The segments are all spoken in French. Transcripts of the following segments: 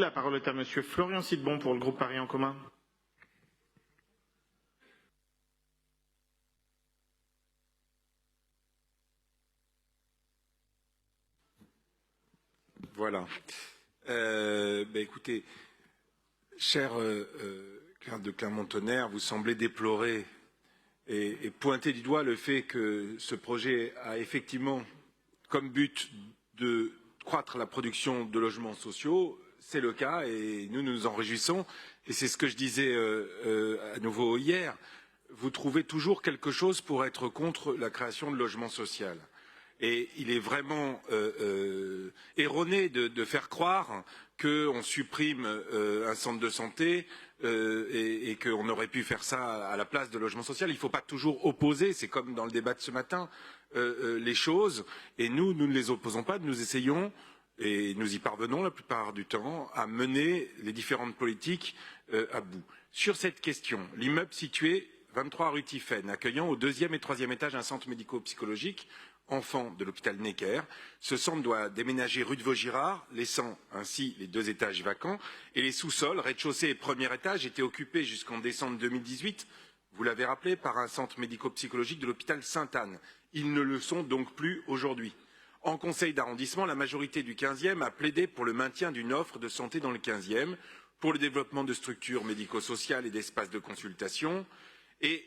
La parole est à Monsieur Florian Sidbon pour le groupe Paris en commun. Voilà. Écoutez, cher Claire de Clermont-Tonnerre, vous semblez déplorer et pointer du doigt le fait que ce projet a effectivement comme but de croître la production de logements sociaux. C'est le cas et nous nous en réjouissons. Et c'est ce que je disais à nouveau hier. Vous trouvez toujours quelque chose pour être contre la création de logements sociaux. Et il est vraiment erroné de faire croire qu'on supprime un centre de santé et qu'on aurait pu faire ça à la place de logement social. Il ne faut pas toujours opposer, c'est comme dans le débat de ce matin, les choses. Et nous ne les opposons pas, nous essayons, et nous y parvenons la plupart du temps, à mener les différentes politiques à bout. Sur cette question, l'immeuble situé 23 rue Tiphaine, accueillant au 2e et 3e étage un centre médico-psychologique, enfant de l'hôpital Necker. Ce centre doit déménager rue de Vaugirard, laissant ainsi les 2 étages vacants. Et les sous-sols, rez-de-chaussée et premier étage, étaient occupés jusqu'en décembre 2018, vous l'avez rappelé, par un centre médico-psychologique de l'hôpital Sainte-Anne. Ils ne le sont donc plus aujourd'hui. En conseil d'arrondissement, la majorité du 15e a plaidé pour le maintien d'une offre de santé dans le 15e, pour le développement de structures médico-sociales et d'espaces de consultation. Et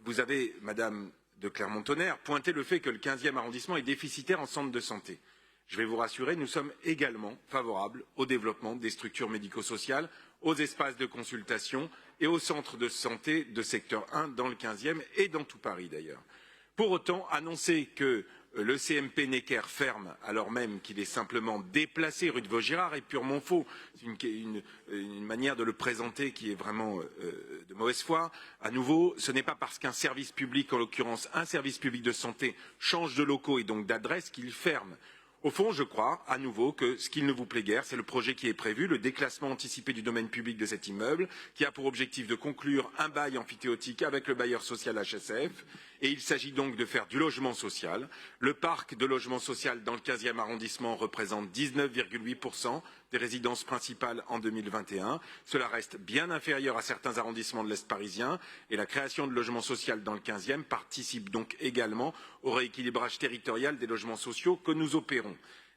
vous avez, Madame de Clermont-Tonnerre, pointé le fait que le 15e arrondissement est déficitaire en centre de santé. Je vais vous rassurer, nous sommes également favorables au développement des structures médico-sociales, aux espaces de consultation et aux centres de santé de secteur 1 dans le 15e et dans tout Paris d'ailleurs. Pour autant, annoncer que le CMP Necker ferme alors même qu'il est simplement déplacé rue de Vaugirard est purement faux. C'est une manière de le présenter qui est vraiment de mauvaise foi. À nouveau, ce n'est pas parce qu'un service public, en l'occurrence un service public de santé, change de locaux et donc d'adresse qu'il ferme. Au fond, je crois, à nouveau, que ce qu'il ne vous plaît guère, c'est le projet qui est prévu, le déclassement anticipé du domaine public de cet immeuble, qui a pour objectif de conclure un bail emphytéotique avec le bailleur social HSF. Et il s'agit donc de faire du logement social. Le parc de logement social dans le 15e arrondissement représente 19,8% des résidences principales en 2021. Cela reste bien inférieur à certains arrondissements de l'Est parisien et la création de logements sociaux dans le 15e participe donc également au rééquilibrage territorial des logements sociaux que nous opérons.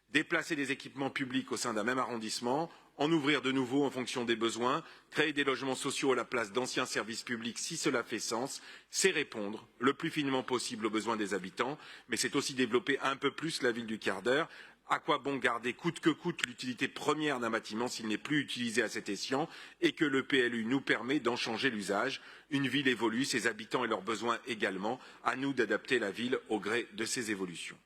Déplacer des équipements publics au sein d'un même arrondissement, en ouvrir de nouveaux en fonction des besoins, créer des logements sociaux à la place d'anciens services publics si cela fait sens, c'est répondre le plus finement possible aux besoins des habitants, mais c'est aussi développer un peu plus la ville du quart d'heure. À quoi bon garder coûte que coûte l'utilité première d'un bâtiment s'il n'est plus utilisé à cet escient et que le PLU nous permet d'en changer l'usage. Une ville évolue, ses habitants et leurs besoins également. À nous d'adapter la ville au gré de ces évolutions.